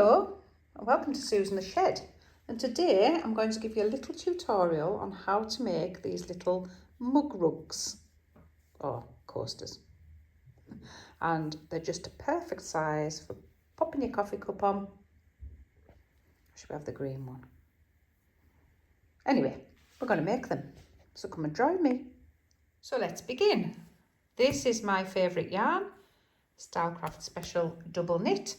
Hello, and welcome to Susan the Shed, and today I'm going to give you a little tutorial on how to make these little mug rugs or coasters, and they're just a perfect size for popping your coffee cup on. Should we have the green one? Anyway, we're going to make them, so come and join me. So let's begin. This is my favourite yarn, Stylecraft Special Double Knit.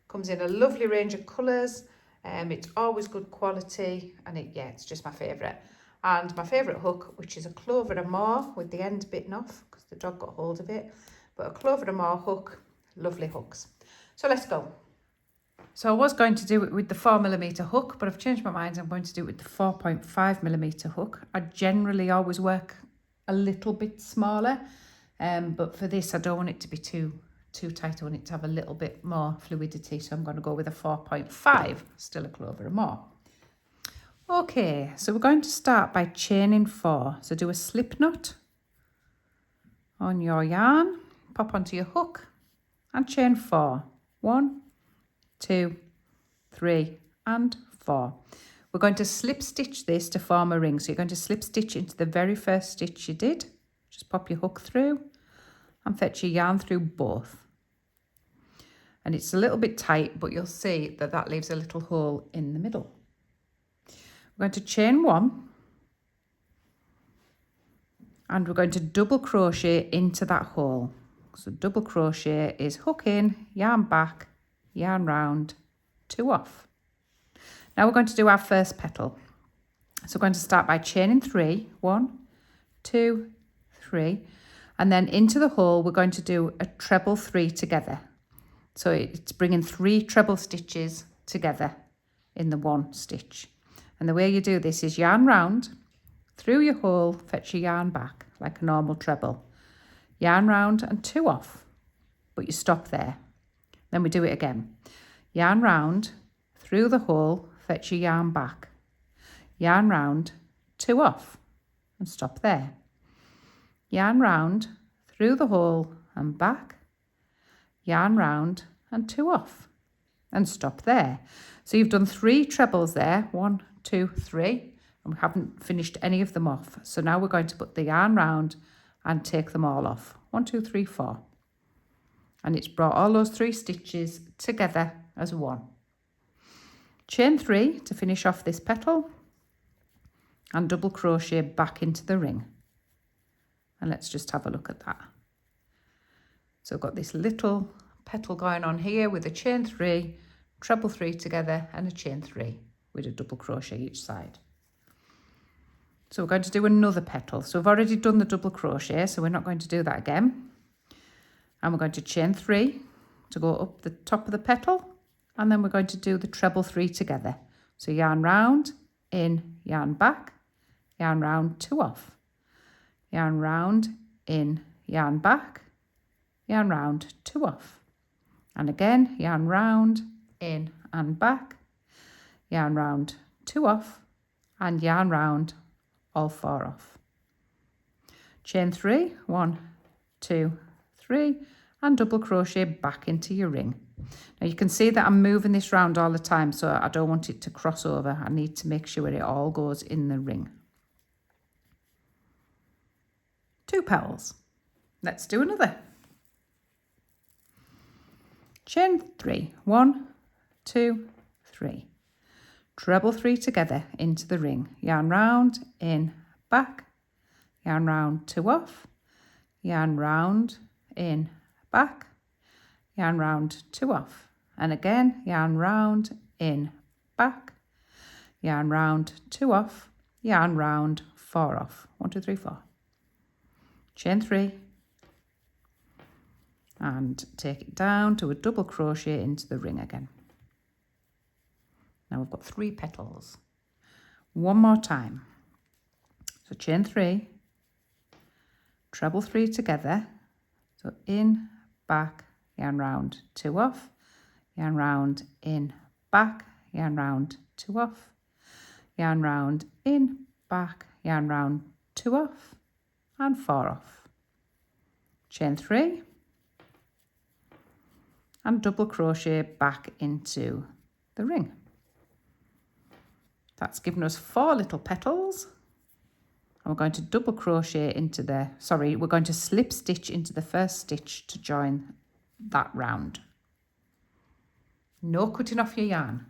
Comes in a lovely range of colours. It's always good quality, and it's just my favourite. And my favourite hook, which is a clover and more with the end bitten off because the dog got hold of it. But a clover and more hook, lovely hooks. So let's go. So I was going to do it with the 4mm hook, but I've changed my mind. I'm going to do it with the 4.5mm hook. I generally always work a little bit smaller, but for this I don't want it to be too tight. I want it to have a little bit more fluidity, so I'm going to go with a 4.5, still a clover and more. Okay, so we're going to start by chaining 4. So do a slip knot on your yarn, pop onto your hook and chain 4. 1, 2, 3 and 4. We're going to slip stitch this to form a ring. So you're going to slip stitch into the very first stitch you did. Just pop your hook through and fetch your yarn through both. And it's a little bit tight, but you'll see that that leaves a little hole in the middle. We're going to chain 1 and we're going to double crochet into that hole. So double crochet is hook in, yarn back, yarn round, 2 off. Now we're going to do our first petal. So we're going to start by chaining 3, 1, 2, 3, and then into the hole we're going to do a treble 3 together. So it's bringing 3 treble stitches together in the 1 stitch. And the way you do this is yarn round, through your hole, fetch your yarn back like a normal treble. Yarn round and 2 off, but you stop there. Then we do it again. Yarn round, through the hole, fetch your yarn back. Yarn round, 2 off, and stop there. Yarn round, through the hole and back. Yarn round and 2 off and stop there. So you've done 3 trebles there, 1, 2, 3, and we haven't finished any of them off. So now we're going to put the yarn round and take them all off. 1, 2, 3, 4. And it's brought all those 3 stitches together as one. Chain 3 to finish off this petal and double crochet back into the ring. And let's just have a look at that. So I've got this little petal going on here with a chain 3, treble 3 together and a chain 3 with a double crochet each side. So we're going to do another petal. So we've already done the double crochet, so we're not going to do that again. And we're going to chain 3 to go up the top of the petal, and then we're going to do the treble 3 together. So yarn round, in, yarn back, yarn round, 2 off. Yarn round, in, yarn back, yarn round, 2 off. And again, yarn round, in and back, yarn round, 2 off, and yarn round, all 4 off. Chain 3, 1, 2, 3, and double crochet back into your ring. Now you can see that I'm moving this round all the time, so I don't want it to cross over. I need to make sure it all goes in the ring. 2 petals. Let's do another. Chain 3, 1, 2, 3. Treble 3 together into the ring. Yarn round, in, back, yarn round, 2 off, yarn round, in, back, yarn round, 2 off. And again, yarn round, in, back, yarn round, 2 off, yarn round, 4 off. 1, 2, 3, 4. Chain 3. And take it down to a double crochet into the ring again. Now we've got 3 petals. One more time. So chain 3, treble 3 together. So in, back, yarn round, 2 off, yarn round, in, back, yarn round, 2 off, yarn round, in, back, yarn round, 2 off, and 4 off. Chain 3. And double crochet back into the ring. That's given us 4 little petals. And we're going to double crochet into the, sorry, we're going to slip stitch into the first stitch to join that round. No cutting off your yarn.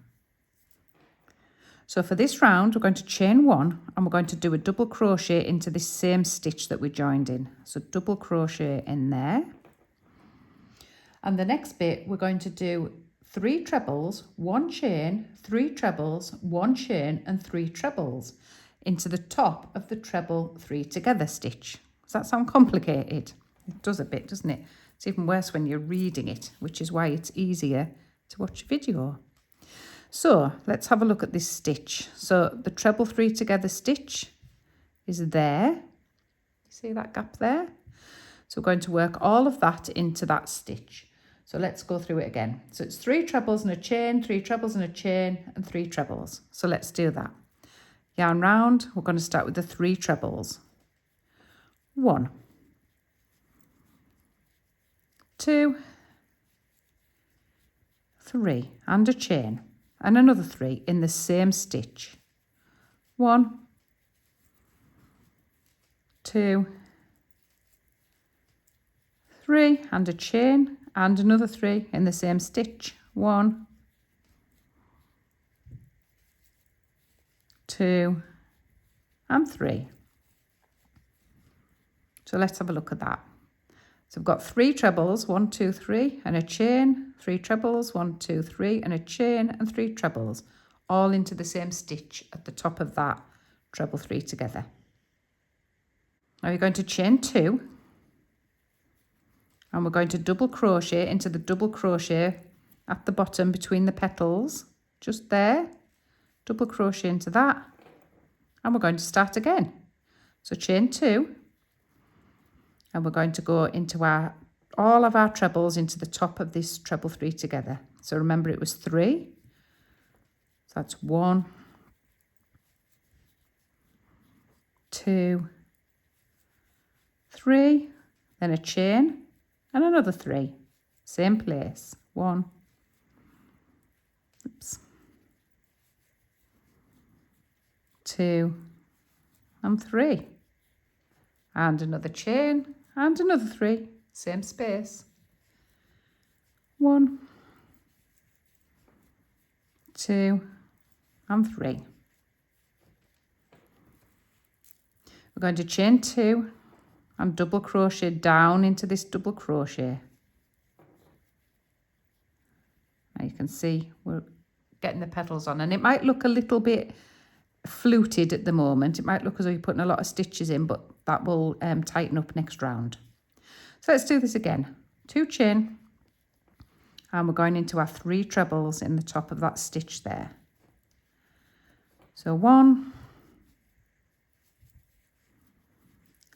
So for this round, we're going to chain 1 and we're going to do a double crochet into this same stitch that we joined in. So double crochet in there. And the next bit, we're going to do 3 trebles, 1 chain, 3 trebles, 1 chain and 3 trebles into the top of the treble 3 together stitch. Does that sound complicated? It does a bit, doesn't it? It's even worse when you're reading it, which is why it's easier to watch a video. So let's have a look at this stitch. So the treble 3 together stitch is there. See that gap there? So we're going to work all of that into that stitch. So let's go through it again. So it's 3 trebles and a chain, 3 trebles and a chain and 3 trebles. So let's do that. Yarn round, we're going to start with the 3 trebles. 1, 2, 3 and a chain and another 3 in the same stitch. 1, 2, 3 and a chain and another 3 in the same stitch. 1, 2 and 3. So let's have a look at that. So I've got 3 trebles, 1, 2, 3 and a chain, 3 trebles, 1, 2, 3 and a chain and 3 trebles, all into the same stitch at the top of that treble 3 together. Now you're going to chain 2 and we're going to double crochet into the double crochet at the bottom between the petals, just there. Double crochet into that and we're going to start again. So chain 2 and we're going to go into all of our trebles into the top of this treble 3 together. So remember it was 3. So that's 1, 2, 3, then a chain and another 3. Same place. 1, oops, 2 and 3 and another chain and another 3, same space. 1, 2 and 3. We're going to chain 2 and double crochet down into this double crochet. Now you can see we're getting the petals on and it might look a little bit fluted at the moment. It might look as though you're putting a lot of stitches in, but that will tighten up next round. So let's do this again. 2 chain and we're going into our 3 trebles in the top of that stitch there. So 1,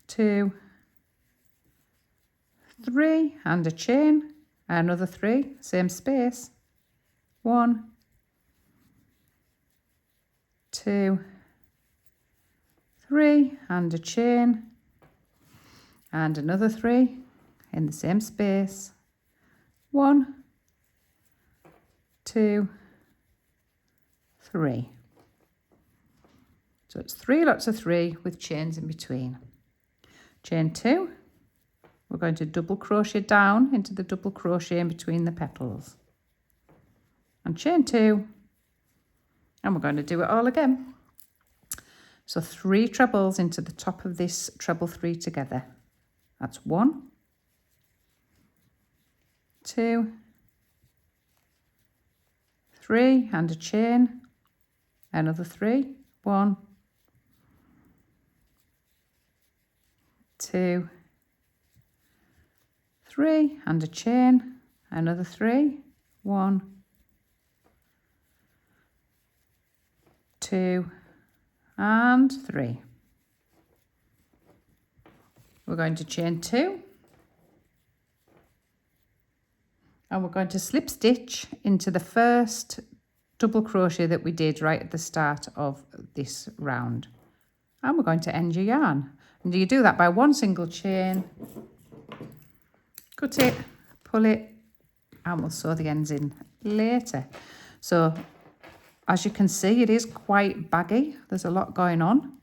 2, 3 and a chain, another 3, same space. 1, 2, 3 and a chain and another 3 in the same space. 1, 2, 3. So it's 3 lots of 3 with chains in between. Chain 2, we're going to double crochet down into the double crochet in between the petals and chain 2 and we're going to do it all again. So 3 trebles into the top of this treble 3 together. That's 1, 2, 3 and a chain, another 3, 1, 2, 3 and a chain, another 3, 1, 2 and 3. We're going to chain 2 and we're going to slip stitch into the first double crochet that we did right at the start of this round, and we're going to end your yarn. And you do that by 1 single chain, cut it, pull it, and we'll sew the ends in later. So As you can see, it is quite baggy. There's a lot going on.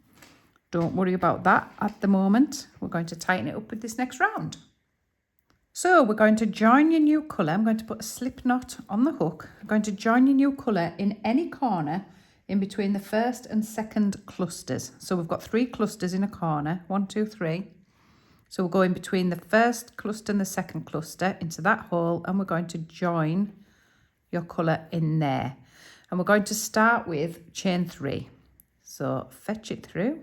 Don't worry about that at the moment. We're going to tighten it up with this next round. So we're going to join your new colour. I'm going to put a slip knot on the hook. I'm going to join your new colour in any corner in between the first and second clusters. So we've got 3 clusters in a corner, 1, 2, 3. So we'll go in between the first cluster and the second cluster into that hole, and we're going to join your colour in there. And we're going to start with chain 3. So fetch it through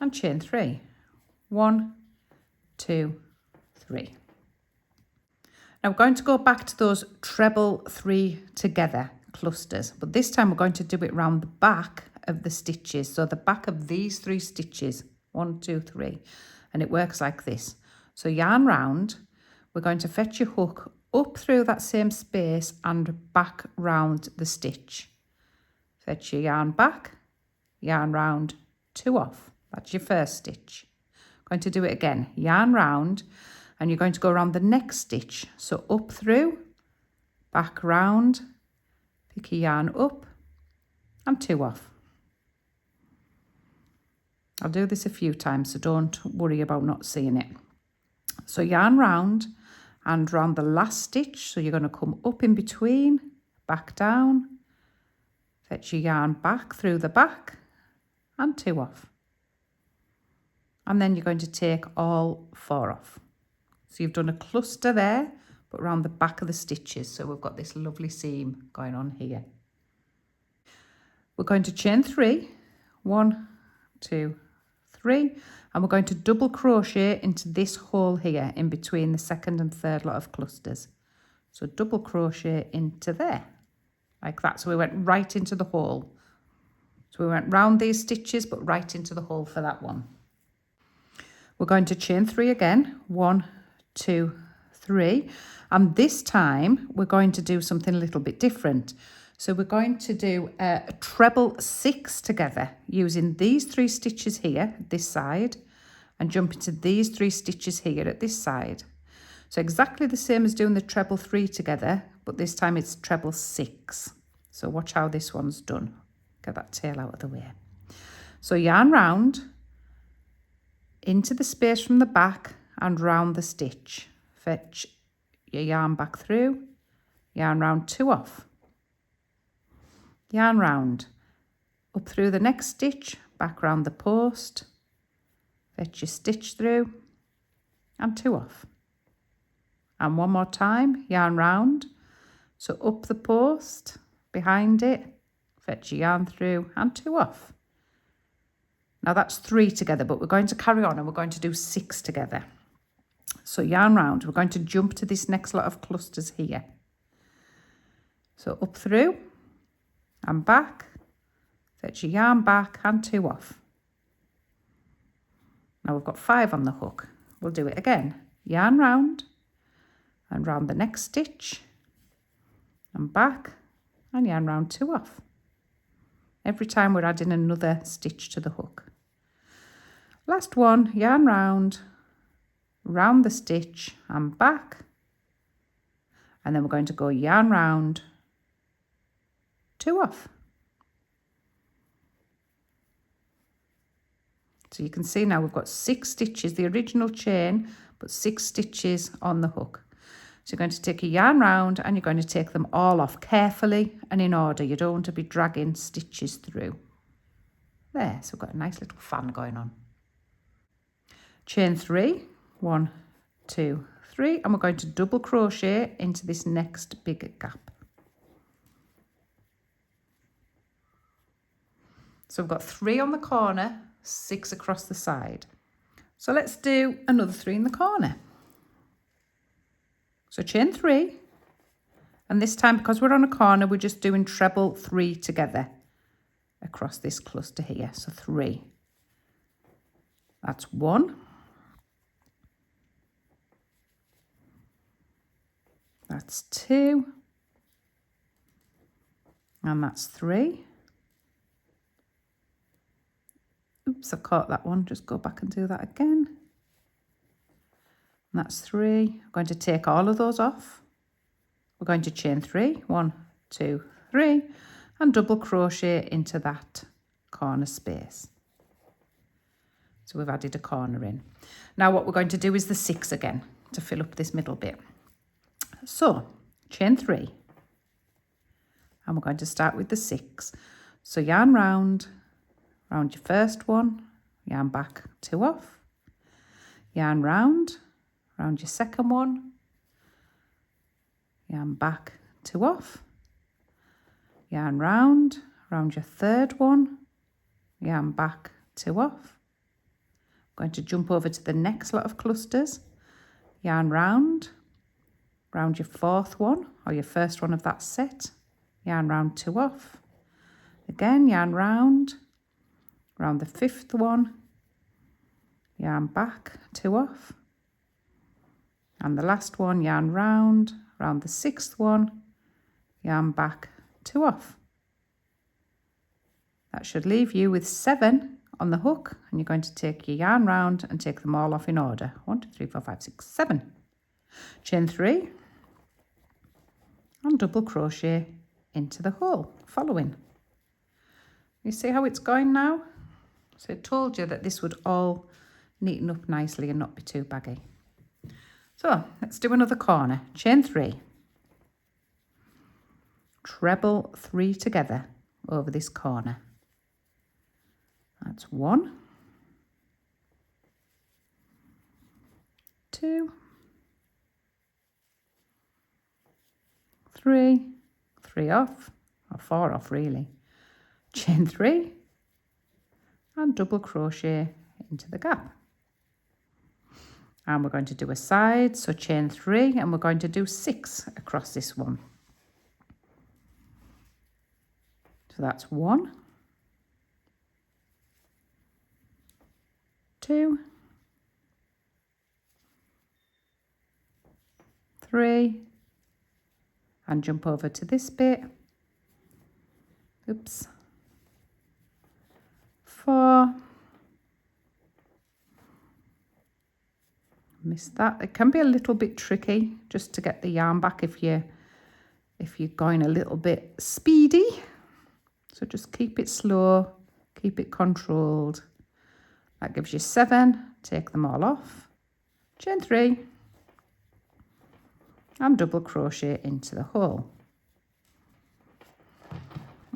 and chain 3. 1, 2, 3. Now we're going to go back to those treble 3 together clusters, but this time we're going to do it round the back of the stitches. So the back of these 3 stitches, 1, 2, 3, and it works like this. So yarn round, we're going to fetch your hook up through that same space and back round the stitch. Fetch your yarn back, yarn round, 2 off. That's your first stitch. Going to do it again, yarn round, and you're going to go around the next stitch. So up through, back round, pick your yarn up and 2 off. I'll do this a few times, so don't worry about not seeing it. So yarn round and round the last stitch. So you're going to come up in between, back down, fetch your yarn back through the back and 2 off. And then you're going to take all 4 off. So you've done a cluster there, but around the back of the stitches. So we've got this lovely seam going on here. We're going to chain 3, 1, 2, 3, and we're going to double crochet into this hole here in between the second and third lot of clusters. So double crochet into there, like that. So we went right into the hole. So we went round these stitches, but right into the hole for that one. We're going to chain 3 again, 1, 2, 3, and this time we're going to do something a little bit different. So we're going to do a treble 6 together using these 3 stitches here, this side, and jump into these 3 stitches here at this side. So exactly the same as doing the treble 3 together, but this time it's treble 6. So watch how this one's done. Get that tail out of the way. So yarn round into the space from the back and round the stitch. Fetch your yarn back through, yarn round, 2 off. Yarn round, up through the next stitch, back round the post, fetch your stitch through and 2 off. And one more time, yarn round, so up the post, behind it, fetch your yarn through and 2 off. Now that's 3 together, but we're going to carry on and we're going to do 6 together. So yarn round, we're going to jump to this next lot of clusters here. So up through and back, fetch your yarn back and 2 off. Now we've got 5 on the hook. We'll do it again. Yarn round and round the next stitch and back and yarn round, 2 off. Every time we're adding another stitch to the hook. Last one, yarn round, round the stitch and back, and then we're going to go yarn round, 2 off. So you can see now we've got 6 stitches, the original chain, but 6 stitches on the hook. So you're going to take a yarn round and you're going to take them all off carefully and in order. You don't want to be dragging stitches through. There, so we've got a nice little fan going on. Chain 3, 1, 2, 3, and we're going to double crochet into this next big gap. So we've got 3 on the corner, 6 across the side. So let's do another 3 in the corner. So chain 3, and this time because we're on a corner, we're just doing treble 3 together across this cluster here. So 3. That's 1. That's 2. And that's 3. Oops, I've caught that one. Just go back and do that again. And that's 3. I'm going to take all of those off. We're going to chain 3. 1, 2, 3. and double crochet into that corner space. So we've added a corner in. Now what we're going to do is the 6 again to fill up this middle bit. So chain 3, and we're going to start with the 6. So yarn round your first one, yarn back 2 off, yarn round your second one, yarn back 2 off, yarn round your third one, yarn back 2 off. I'm going to jump over to the next lot of clusters, yarn round your fourth one or your first one of that set, yarn round 2 off, again yarn round the fifth one, yarn back 2 off, and the last one yarn round the sixth one, yarn back 2 off. That should leave you with 7 on the hook, and you're going to take your yarn round and take them all off in order. 1, 2, 3, 4, 5, 6, 7. Chain 3 and double crochet into the hole following. You see how it's going now? So I told you that this would all neaten up nicely and not be too baggy. So let's do another corner. Chain 3, treble 3 together over this corner. That's 1, 2, 3, 3 off, or 4 off really. Chain 3 and double crochet into the gap. And we're going to do a side, so chain 3, and we're going to do 6 across this one. So that's 1, 2, 3, and jump over to this bit. Oops. 4. Missed that. It can be a little bit tricky just to get the yarn back if you're going a little bit speedy. So just keep it slow, keep it controlled. That gives you 7. Take them all off. Chain 3 and double crochet into the hole.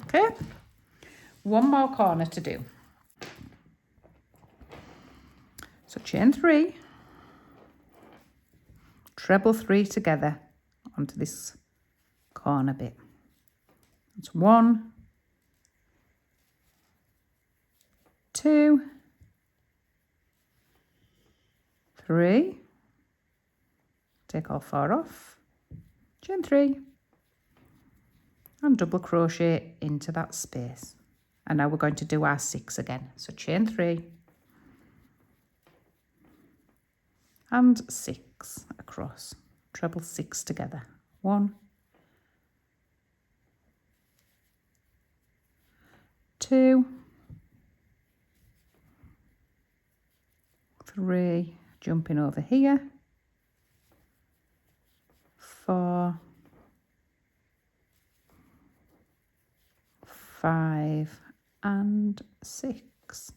Okay, one more corner to do. So chain 3, treble 3 together onto this corner bit. That's 1, 2, 3, take all 4 off, chain 3 and double crochet into that space. And now we're going to do our 6 again. So chain 3 and 6 across, treble 6 together. 1, 2, 3, jumping over here, 4, 5 and 6.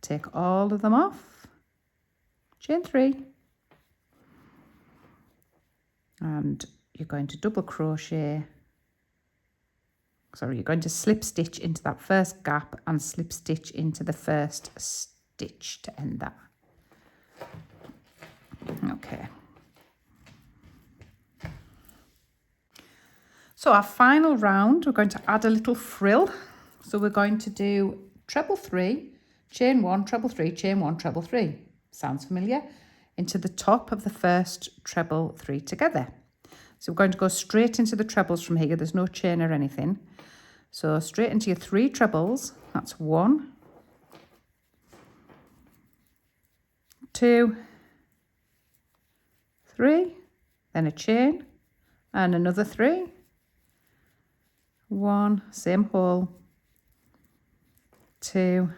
Take all of them off, chain 3, and you're going to double crochet, sorry, you're going to slip stitch into that first gap and slip stitch into the first stitch to end that. Okay. So our final round, we're going to add a little frill. So we're going to do treble 3, chain 1, treble 3, chain 1, treble 3. Sounds familiar? Into the top of the first treble 3 together. So we're going to go straight into the trebles from here. There's no chain or anything. So straight into your 3 trebles. That's 1, 2, 3, then a chain and another 3. 1, same hole, 2,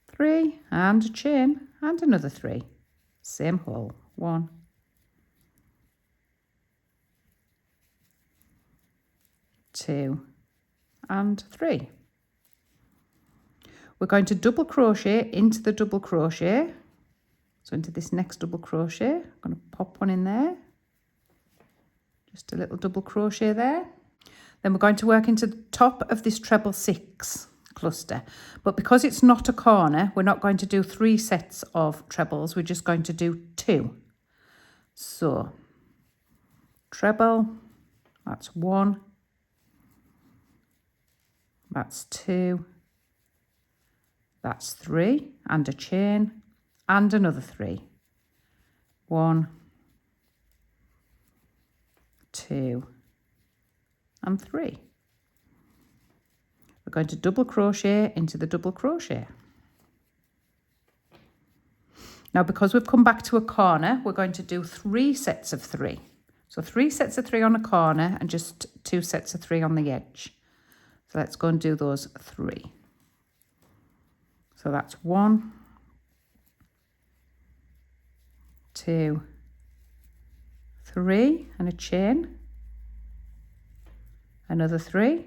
3, and a chain and another 3, same hole, 1, 2 and 3. We're going to double crochet into the double crochet. So into this next double crochet, I'm going to pop one in there. Just a little double crochet there. Then we're going to work into the top of this treble 6 cluster. But because it's not a corner, we're not going to do 3 sets of trebles. We're just going to do 2. So treble, that's 1, that's 2, that's 3, and a chain, and another 3. 1, 2, and 3. We're going to double crochet into the double crochet. Now, because we've come back to a corner, we're going to do 3 sets of 3. So 3 sets of 3 on a corner and just 2 sets of 3 on the edge. So let's go and do those 3. So that's 1, 2, 3, and a chain, another 3,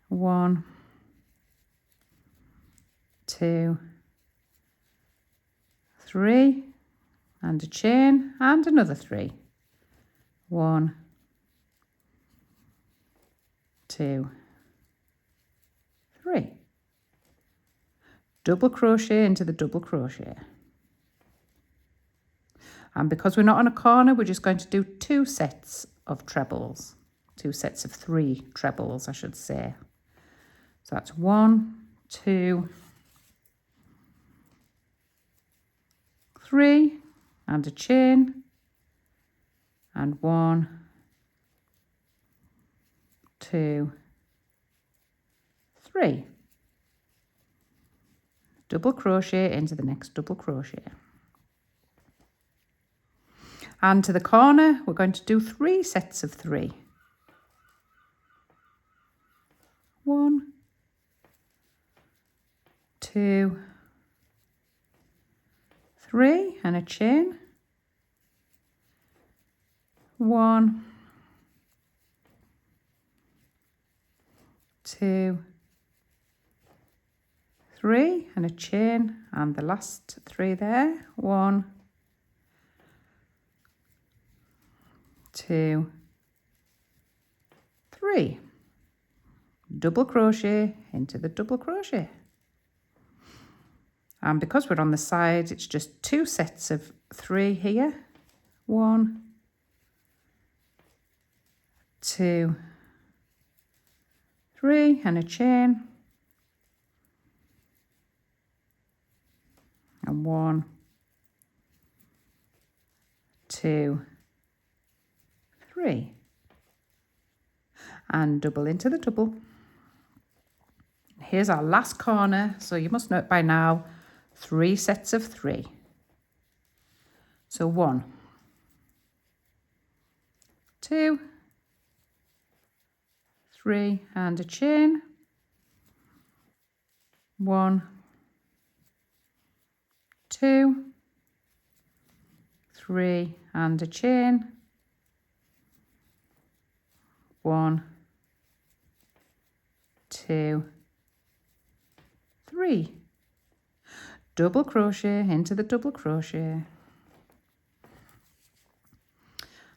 1, 2, 3, and a chain, and another 3, 1, 2, 3. Double crochet into the double crochet. And because we're not on a corner, we're just going to do 2 sets of trebles, 2 sets of 3 trebles, I should say. So that's 1, 2, 3, and a chain, and 1, 2, 3. Double crochet into the next double crochet. And to the corner, we're going to do 3 sets of 3. 1, 2, 3, and a chain. 1, 2, 3, and a chain, and the last 3 there. 1, 2, 3. Double crochet into the double crochet. And because we're on the side, it's just 2 sets of 3 here. 1, 2, 3, and a chain. And 1, 2, 3. And double into the double. Here's our last corner, so you must know it by now. 3 sets of 3. So 1, 2, 3, and a chain. 1, 2, 3, and a chain. 1, 2, 3. Double crochet into the double crochet.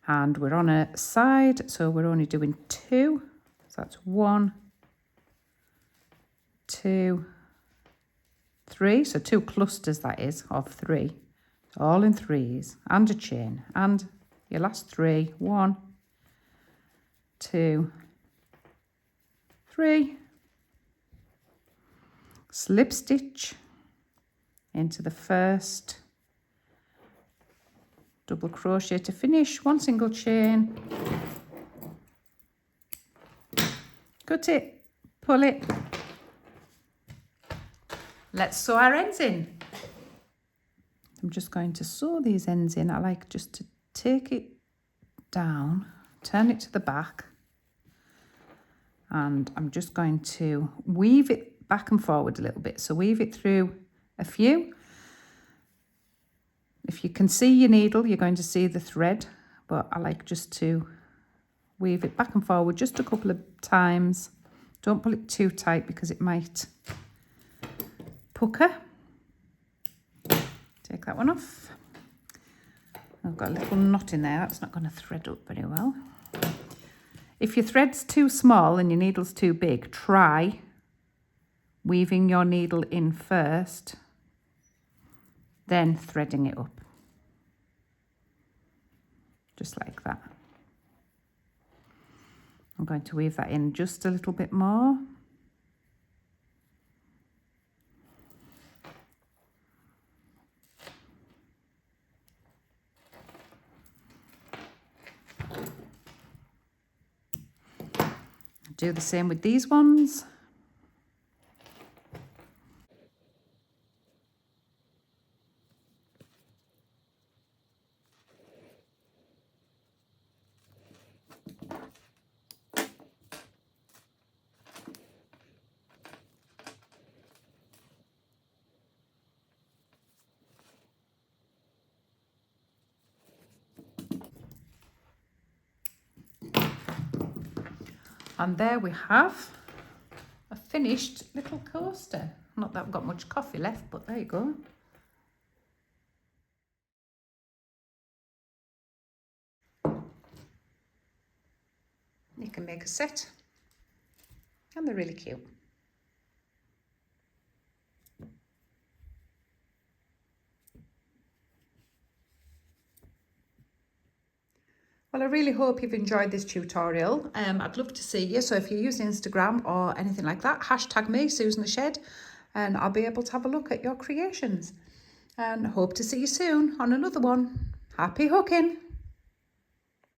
And we're on a side, so we're only doing 2. So that's 1, 2, 3. So 2 clusters, that is, of 3. All in 3s, and a chain. And your last 3. 1, 2, 3. Slip stitch into the first double crochet to finish. 1 single chain. Cut it, pull it. Let's sew our ends in. I'm just going to sew these ends in. I like just to take it down, turn it to the back, and I'm just going to weave it back and forward a little bit. So weave it through a few. If you can see your needle, you're going to see the thread, but I like just to weave it back and forward just a couple of times. Don't pull it too tight because it might pucker. Take that one off. I've got a little knot in there, that's not going to thread up very well. If your thread's too small and your needle's too big, try weaving your needle in first, then threading it up. Just like that. I'm going to weave that in just a little bit more. Do the same with these ones. And there we have a finished little coaster. Not that I've got much coffee left, but there you go. You can make a set, and they're really cute. Well, I really hope you've enjoyed this tutorial. I'd love to see you. So if you use Instagram or anything like that, hashtag me, Susan the Shed, and I'll be able to have a look at your creations. And hope to see you soon on another one. Happy hooking!